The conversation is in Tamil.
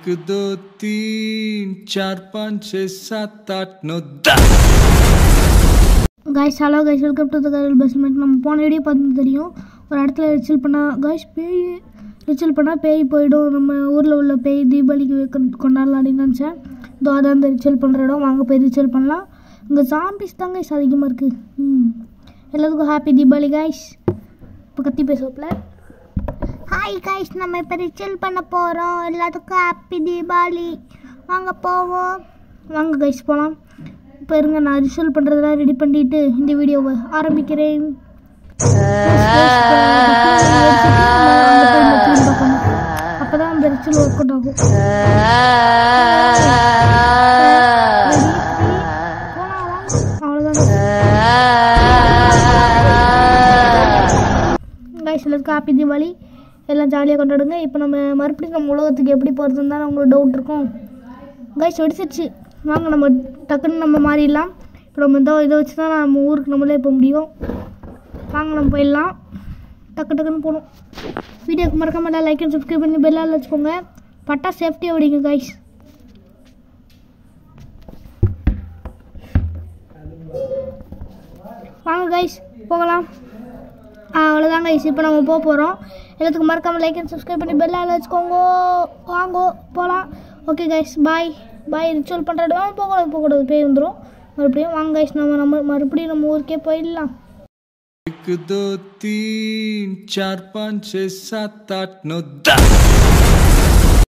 एक दो तीन चार पाँच छः सात आठ नौ 10 guys hello guys welcome to the girl basement நம்ம போன வீடியோ பார்த்து தெரியும் ஒரு இடத்துல ரிச்சுவல் பண்ணா गाइस பேய் ரிச்சுவல் பண்ணா பேய் போய்டும் நம்ம ஊர்ல உள்ள பேய் தீபாவளிக்கு கொண்டாடலாம் அப்படி நினைச்சேன் இதோ அத அந்த ரிச்சுவல் பண்ற இடம் வாங்க போய் ரிச்சுவல் பண்ணலாம் இங்க ஜாம்பிஸ் தாங்க அதிகமா இருக்கு எல்லாத்துக்கும் ஹாப்பி தீபாவளி गाइस இப்போ கத்தி பேசோப்ல हाय गाइस நம்ம இப்ப ரிச்சுவல் பண்ண போறோம் எல்லாத்துக்கும் ஹாப்பி தீபாவளி வாங்க போவோம் வாங்க गाइस போலாம் இப்போ இருங்க நான் ரிச்சுவல் பண்றதெல்லாம் ரெடி பண்ணிட்டு இந்த வீடியோவை ஆரம்பிக்கிறேன் அப்பதான் அந்த ரிச்சுவல் வொர்க் அவுட் ஆகும் गाइस எல்லாத்துக்கும் ஹாப்பி தீபாவளி எல்லாம் ஜாலியாக கொண்டாடுங்க இப்போ நம்ம மறுபடியும் நம்ம உலகத்துக்கு எப்படி போகிறதுன்னு தான் உங்களுக்கு டவுட் இருக்கும் गाइस வெடிச்சிருச்சு வாங்க நம்ம டக்குன்னு நம்ம மாறிடலாம் இப்போ நம்ம இதை வச்சு தான் நம்ம ஊருக்கு நம்மளே போக முடியும் வாங்க நம்ம போயிடலாம் டக்குன்னு போகணும் வீடியோக்கு மறக்காம லைக் அண்ட் சப்ஸ்கிரைப் பண்ணி பெல்லால் வச்சுக்கோங்க பட்டா சேஃப்டியாக விடுங்க गाइस வாங்க गाइस போகலாம் அவ்வளோதான் गाइस இப்போ நம்ம போக போகிறோம் எல்லாத்துக்கும் மறக்காம லைக் அண்ட் சப்ஸ்கிரைப் பண்ணி பெல்லால் வச்சுக்கோங்க வாங்க போகலாம் ஓகே गाइस பாய் பாய் ரிச்சுவல் பண்ணுறோம் போகக்கூடாது பேய் வந்துடும் மறுபடியும் வாங்க गाइस நம்ம மறுபடியும் நம்ம ஊருக்கே போயிடலாம் एक दो तीन चार पाँच छः सात आठ नौ 10